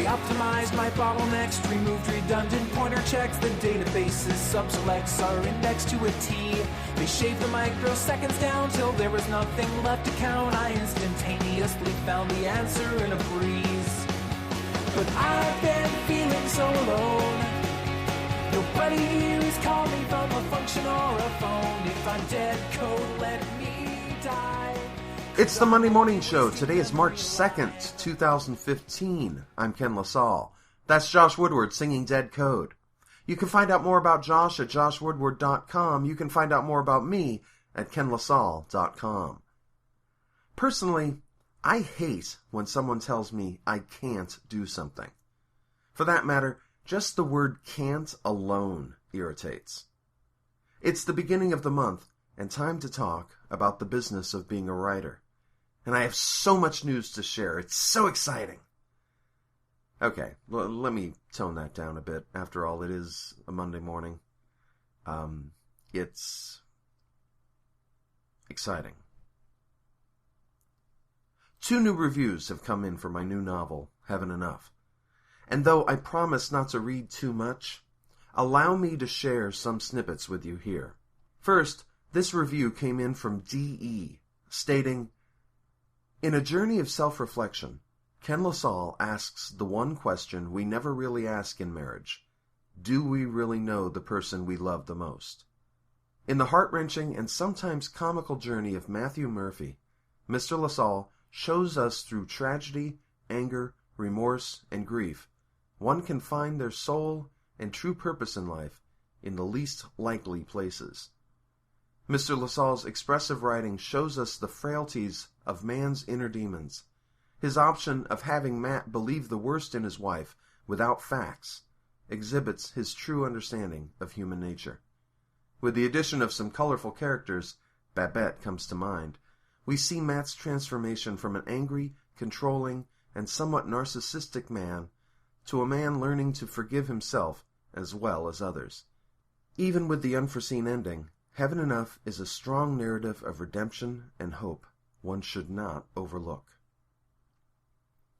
They optimized my bottlenecks, removed redundant pointer checks. The database's sub-selects are indexed to a T. They shaved the microseconds down till there was nothing left to count. I instantaneously found the answer in a breeze. But I've been feeling so alone. Nobody here is calling from a function or a phone. If I'm dead code, let me die. It's the Monday Morning Show. Today is March 2nd, 2015. I'm Ken LaSalle. That's Josh Woodward singing Dead Code. You can find out more about Josh at joshwoodward.com. You can find out more about me at kenlasalle.com. Personally, I hate when someone tells me I can't do something. For that matter, just the word can't alone irritates. It's the beginning of the month and time to talk about the business of being a writer. And I have so much news to share. It's so exciting. Okay, well, let me tone that down a bit. After all, it is a Monday morning. It's exciting. 2 new reviews have come in for my new novel, Heaven Enough. And though I promise not to read too much, allow me to share some snippets with you here. First, this review came in from D.E., stating, "In a journey of self-reflection, Ken LaSalle asks the one question we never really ask in marriage. Do we really know the person we love the most? In the heart-wrenching and sometimes comical journey of Matthew Murphy, Mr. LaSalle shows us through tragedy, anger, remorse, and grief, one can find their soul and true purpose in life in the least likely places. Mr. LaSalle's expressive writing shows us the frailties of man's inner demons. His option of having Matt believe the worst in his wife without facts exhibits his true understanding of human nature. With the addition of some colorful characters, Babette comes to mind, we see Matt's transformation from an angry, controlling, and somewhat narcissistic man to a man learning to forgive himself as well as others. Even with the unforeseen ending, Heaven Enough is a strong narrative of redemption and hope one should not overlook."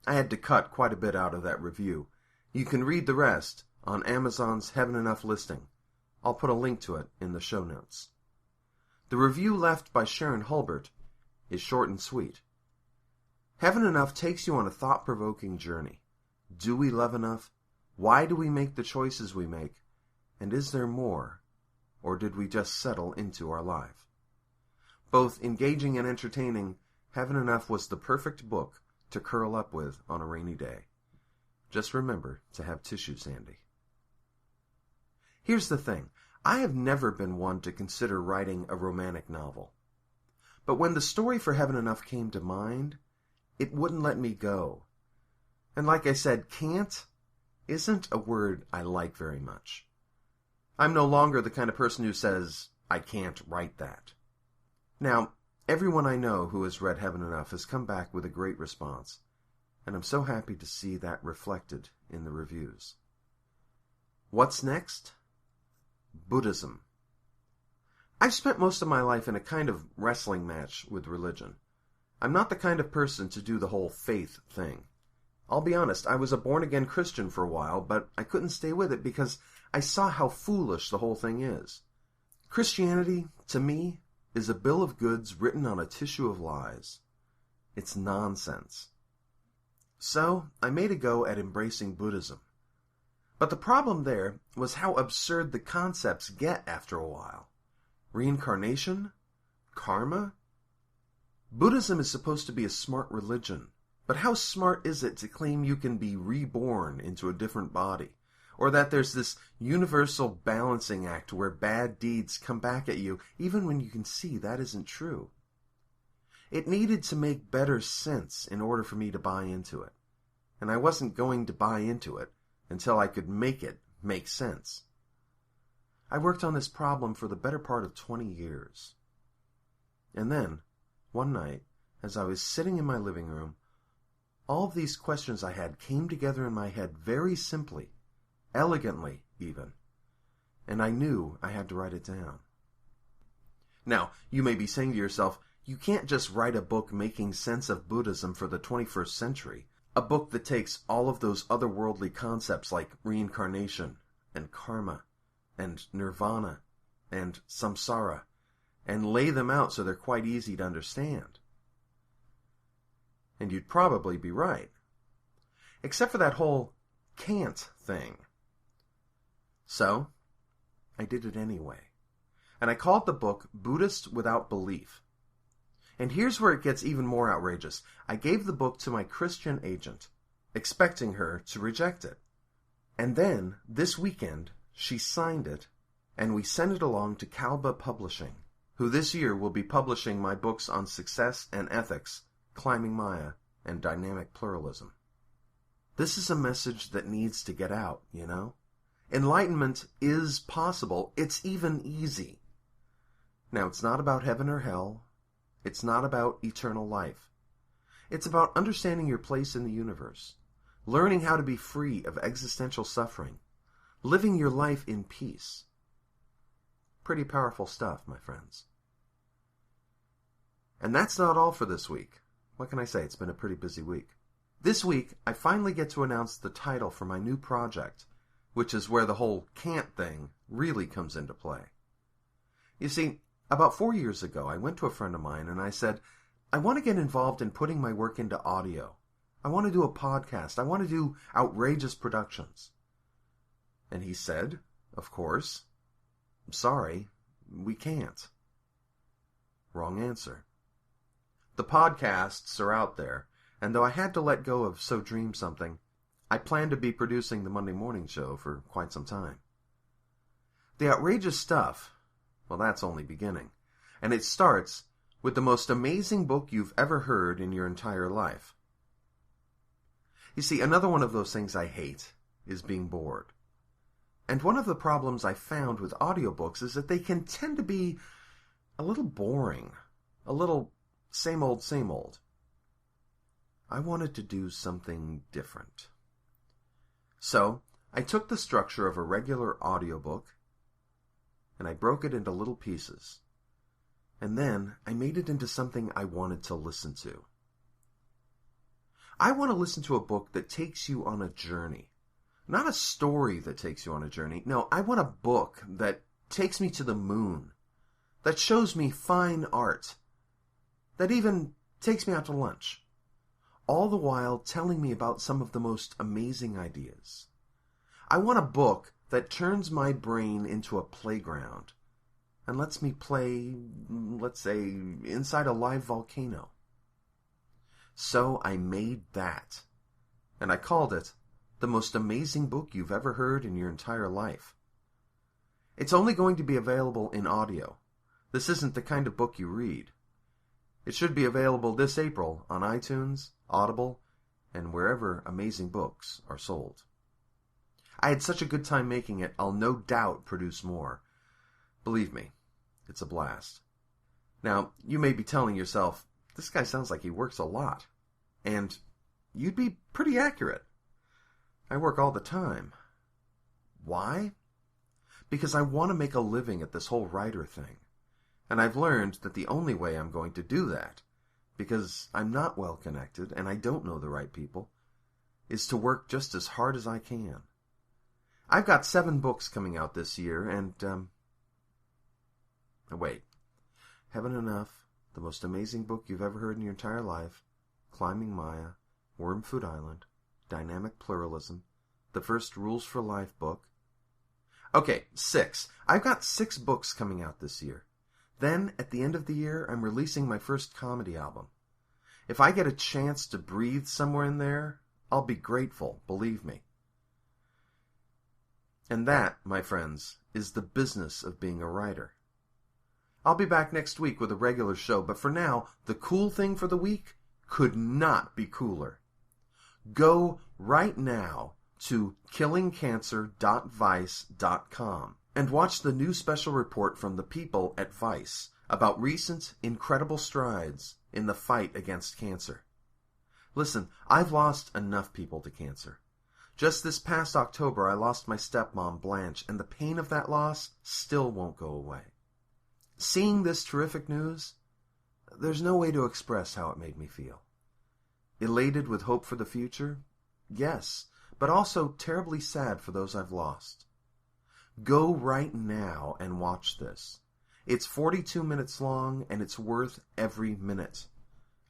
I had to cut quite a bit out of that review. You can read the rest on Amazon's Heaven Enough listing. I'll put a link to it in the show notes. The review left by Sharon Hulbert is short and sweet. Heaven Enough takes you on a thought-provoking journey. Do we love enough? Why do we make the choices we make? And is there more? Or did we just settle into our life? Both engaging and entertaining, Heaven Enough was the perfect book to curl up with on a rainy day. Just remember to have tissues handy. Here's the thing. I have never been one to consider writing a romantic novel. But when the story for Heaven Enough came to mind, it wouldn't let me go. And like I said, can't isn't a word I like very much. I'm no longer the kind of person who says, I can't write that. Now, everyone I know who has read Heaven Enough has come back with a great response, and I'm so happy to see that reflected in the reviews. What's next? Buddhism. I've spent most of my life in a kind of wrestling match with religion. I'm not the kind of person to do the whole faith thing. I'll be honest, I was a born-again Christian for a while, but I couldn't stay with it because I saw how foolish the whole thing is. Christianity, to me, is a bill of goods written on a tissue of lies. It's nonsense. So, I made a go at embracing Buddhism. But the problem there was how absurd the concepts get after a while. Reincarnation? Karma? Buddhism is supposed to be a smart religion, but how smart is it to claim you can be reborn into a different body? Or that there's this universal balancing act where bad deeds come back at you, even when you can see that isn't true? It needed to make better sense in order for me to buy into it. And I wasn't going to buy into it until I could make it make sense. I worked on this problem for the better part of 20 years. And then, one night, as I was sitting in my living room, all of these questions I had came together in my head very simply, elegantly even, and I knew I had to write it down. Now, you may be saying to yourself, you can't just write a book making sense of Buddhism for the 21st century. A book that takes all of those otherworldly concepts like reincarnation and karma and nirvana and samsara and lay them out so they're quite easy to understand. And you'd probably be right. Except for that whole can't thing. So, I did it anyway. And I called the book Buddhist Without Belief. And here's where it gets even more outrageous. I gave the book to my Christian agent, expecting her to reject it. And then, this weekend, she signed it, and we sent it along to Kalba Publishing, who this year will be publishing my books on success and ethics, climbing Maya, and dynamic pluralism. This is a message that needs to get out, you know? Enlightenment is possible. It's even easy. Now, it's not about heaven or hell. It's not about eternal life. It's about understanding your place in the universe, learning how to be free of existential suffering, living your life in peace. Pretty powerful stuff, my friends. And that's not all for this week. What can I say? It's been a pretty busy week. This week, I finally get to announce the title for my new project, which is where the whole can't thing really comes into play. You see, about 4 years ago, I went to a friend of mine and I said, I want to get involved in putting my work into audio. I want to do a podcast. I want to do outrageous productions. And he said, of course, I'm sorry, we can't. Wrong answer. The podcasts are out there, and though I had to let go of So Dream Something, I plan to be producing the Monday morning show for quite some time. The outrageous stuff, well, that's only beginning. And it starts with the most amazing book you've ever heard in your entire life. You see, another one of those things I hate is being bored. And one of the problems I found with audiobooks is that they can tend to be a little boring, a little same old, same old. I wanted to do something different. So, I took the structure of a regular audiobook and I broke it into little pieces. And then I made it into something I wanted to listen to. I want to listen to a book that takes you on a journey. Not a story that takes you on a journey. No, I want a book that takes me to the moon, that shows me fine art, that even takes me out to lunch, all the while telling me about some of the most amazing ideas. I want a book that turns my brain into a playground and lets me play, let's say, inside a live volcano. So I made that, and I called it the most amazing book you've ever heard in your entire life. It's only going to be available in audio. This isn't the kind of book you read. It should be available this April on iTunes, Audible, and wherever amazing books are sold. I had such a good time making it, I'll no doubt produce more. Believe me, it's a blast. Now, you may be telling yourself, this guy sounds like he works a lot. And you'd be pretty accurate. I work all the time. Why? Because I want to make a living at this whole writer thing. And I've learned that the only way I'm going to do that, because I'm not well connected and I don't know the right people, is to work just as hard as I can. I've got 7 books coming out this year, and, wait. Heaven Enough, the most amazing book you've ever heard in your entire life, Climbing Maya, Worm Food Island, Dynamic Pluralism, the first Rules for Life book. Okay, 6. I've got 6 books coming out this year. Then, at the end of the year, I'm releasing my first comedy album. If I get a chance to breathe somewhere in there, I'll be grateful, believe me. And that, my friends, is the business of being a writer. I'll be back next week with a regular show, but for now, the cool thing for the week could not be cooler. Go right now to killingcancer.vice.com and watch the new special report from the people at Vice about recent incredible strides in the fight against cancer. Listen, I've lost enough people to cancer. Just this past October, I lost my stepmom, Blanche, and the pain of that loss still won't go away. Seeing this terrific news, there's no way to express how it made me feel. Elated with hope for the future? Yes, but also terribly sad for those I've lost. Go right now and watch this. It's 42 minutes long, and it's worth every minute.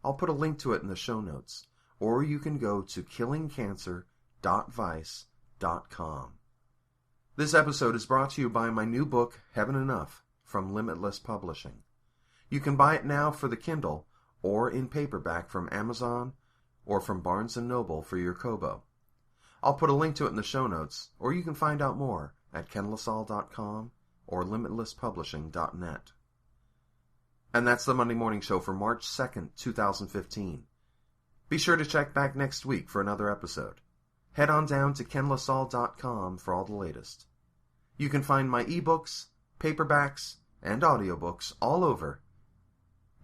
I'll put a link to it in the show notes, or you can go to killingcancer.vice.com. This episode is brought to you by my new book, Heaven Enough, from Limitless Publishing. You can buy it now for the Kindle, or in paperback from Amazon, or from Barnes & Noble for your Kobo. I'll put a link to it in the show notes, or you can find out more at kenlasalle.com or limitlesspublishing.net. And that's the Monday Morning Show for March 2nd, 2015. Be sure to check back next week for another episode. Head on down to kenlasalle.com for all the latest. You can find my ebooks, paperbacks, and audiobooks all over,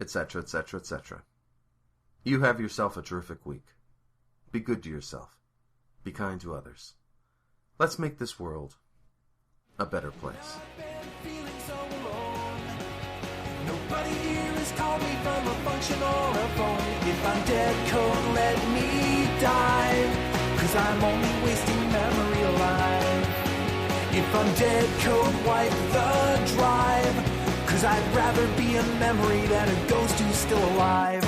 etc., etc., etc. You have yourself a terrific week. Be good to yourself. Be kind to others. Let's make this world a better place. Nobody here has called me from a function or a phone. If I'm dead, code, let me die, 'cause I'm only wasting memory alive. If I'm dead, code, wipe the drive, 'cause I'd rather be a memory than a ghost who's still alive.